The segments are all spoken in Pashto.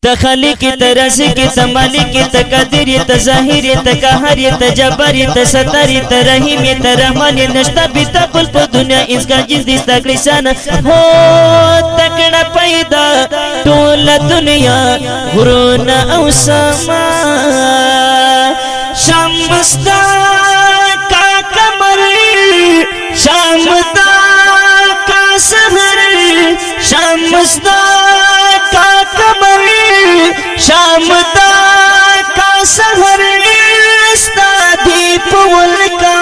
تخليك ترزق تملك تقدير تظاهر تقهر تجبر تستر ترحيم ترحمن نشتا بتقل په دنیا اسکا جس دي ستکلسان هو تکړه پیدا ټول دنیا غرونا او سما شمستا کا کمر شامتا کا سحر شمستا کا کمر شامتا کا سحر استادی پول کا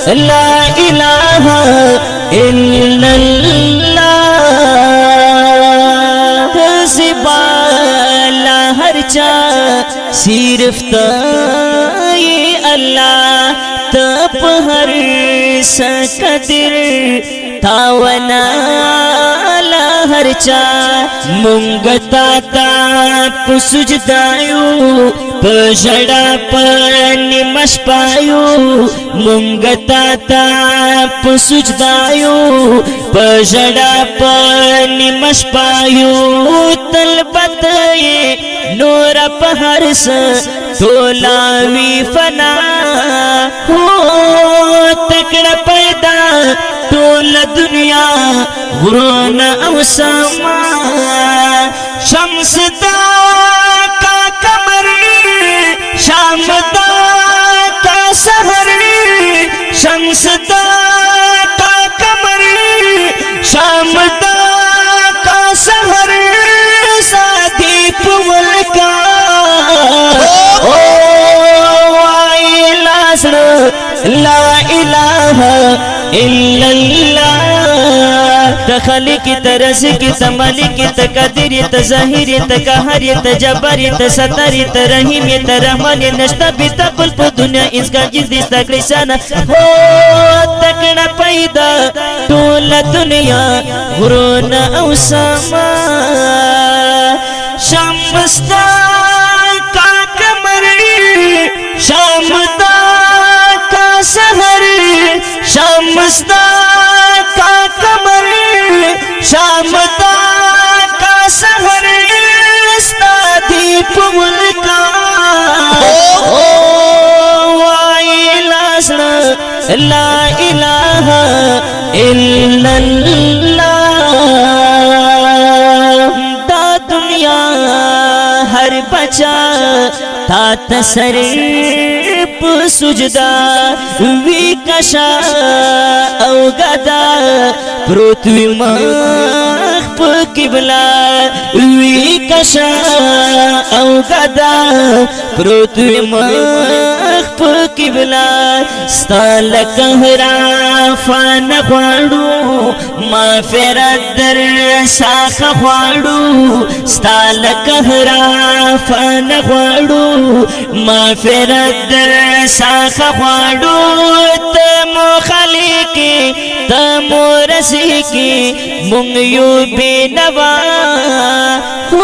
لا الہ الا اللہ زبالا ہر چا صرف تائی اللہ تپ ہر سقدر تاونا ہر چا منگتا تا پسجدایو پجڑا پانی مشپایو منگتا تا پسجدایو پجڑا پانی مشپایو طلبت یہ نور پہرس دولاوی فنا ہو تکڑ پیدا طول دنیا غرون او سما شمس دا کا کمر شام دا کا سحر شمس دا کا کمر شام دا کا سحر ساتھی پول کا لا الہ الا اللہ تخلق ترزق تملك تقدير تظاهر تقهر تجبر تستر ترحيم ترحمن نشتا بتقل په دنیا اسکا جس دي ستکلسان هو تکړه پیدا ټول دنیا غرونا او سما شمستا کا کمر شامتا کا سحر شمستا کا کمر شامتا کا سحر استادی پول کا لا الہ الا اللہ دا دنیا ہر بچا تا تسر په سجدا وی کشا او غدا پروت وی مخ په قبله وی کشا او غدا پروت وی مخ په قبله ستال قهرا فن غواړو مغفرت در ساخ غواړو ستال قهرا فن غواړو مغفرت در ساخ غواړو تمو خالقی تمو رزقی مونږ یو بینوا هو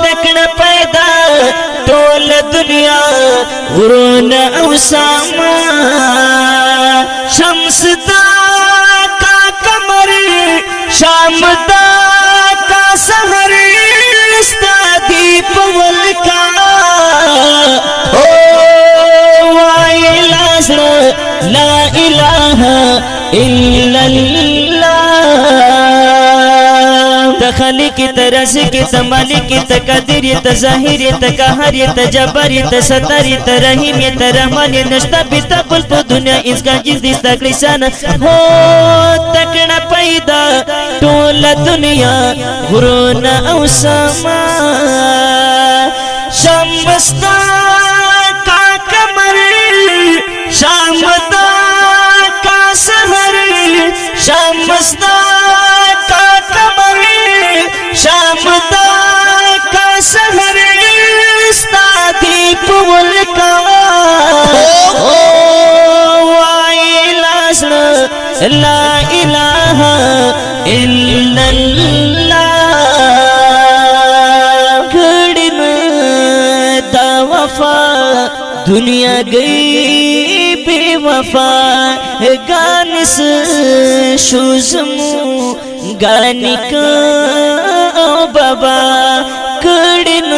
تکړه پیدا ټول دنیا غرونه او سما شمس دا کا کمر شام دا کا سحر استادی پول کا لا الہ الا اللہ تخلق ترزق تملك تقدير تظاهر تقهر تجبر تستر ترحيم ترحمن نشتا بتقل په دنیا اسکا جس دي ستکلسان هو تکړه پیدا ټول دنیا غرونا او سما شمستا کا کمر شامتا کا سحر شمستا کا کمر شامتا کا سحر استادی پول کا لا الہ الا اللہ کھڑن دا وفا دنیا گئی بے وفا گان گانس شوزمو گانی کا او بابا کڑن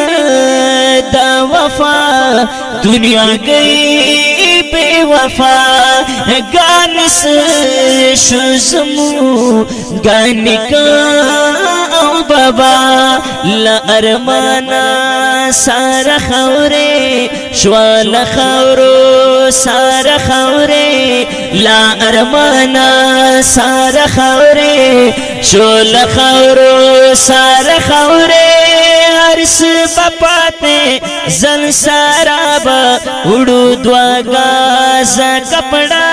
دا وفا دنیا گئی بے وفا گانس شوزمو گانی کا او بابا لا ارمانا سارا خورے شوال خورو سارا خورے لا ارمانا سارا خورے شوال خورو سارا خورے عرص بپاتے زن سارا با اڑو دواغازا کپڑا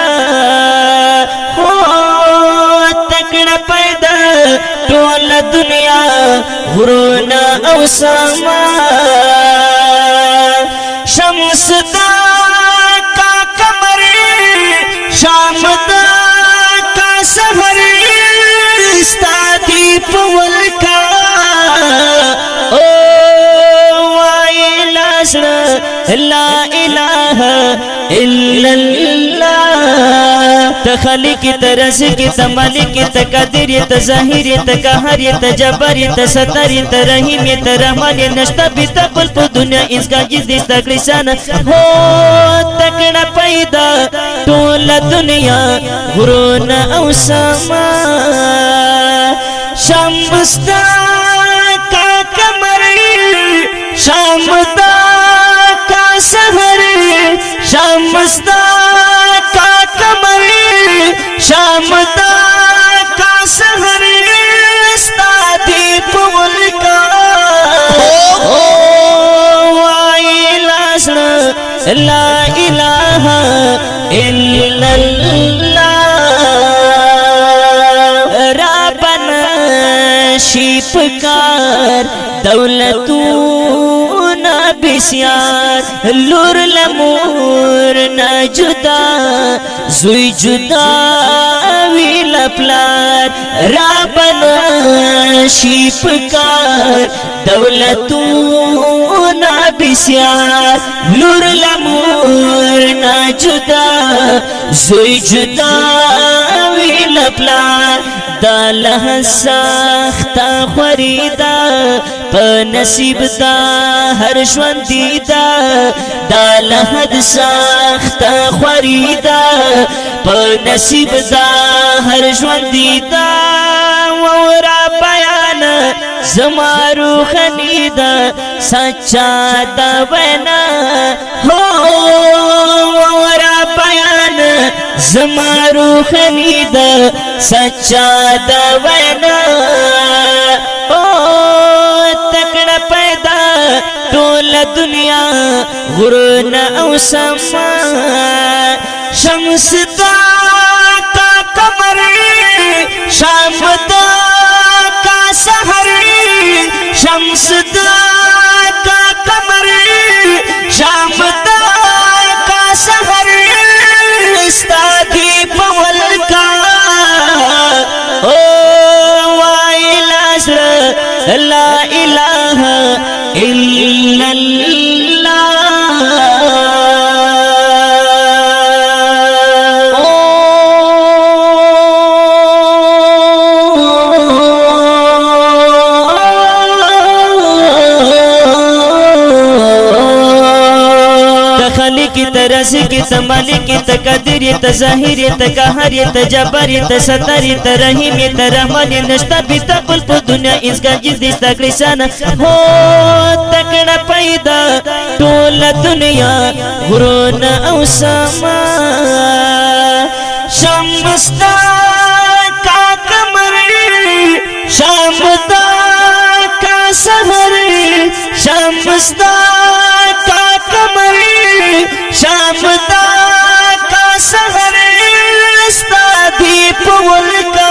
ہو تکڑا پیدا ٹول دنیا غرونا او ساما شمس دا کا کمر شام دا کا سحر استادی پول کا او وائی لاسر لا الہ الا اللہ تخلیق ترزق تملک تقدیر تظاہر تقہر تجبر تستر ترحیم ترحمان نشتا بتقل پا دنیا اس کا جس دست تکلیسان ہو تکڑا پیدا طول دنیا غرون او سما شمستا کا کمر شامتا کا سحر شمستا کا کمر شامتا کا سحر استادی پول کا وائی لاسر لا الہ الا اللہ رابنا شیپکار دولتونا بسیار لور لمور نا جدا زوی جدا ویل پلار رابنا شیپکار دولتونا بسیار لور لمور نا جدا زوی جدا ویل پلار دا لہ ساختا خوریدا پا نصیب دا ہر شوندی دا دا لہد ساختا خوریدا پا نصیب دا ہر شوندی دا وورا بیان زمارو خنیدا سچا دا وینا ہو وورا بیان زمارو خنیدا سچا دا وینا او تکڑا پیدا طول دنیا غرون او سما شمس دا کا کمر شام دا کا سحر شمس دا کا کمر شام دا کا سحر استادی پول کا او وائی لاسر لا الہ الا اللہ ترزق تملک تقدیر تظاہر تقہر تجبر تستر ترحیم ترحمان نشتا بتقل پا دنیا اس کا جس دست تکلیسان ہو تکڑا پیدا طول دنیا غرون او سما شمستا کا کمر شامتا کا سحر شمستا کا کمر شامتا کا سحر استادی پول کا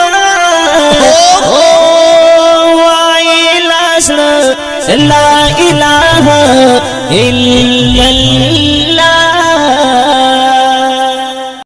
وائی لاسر لا الہ الا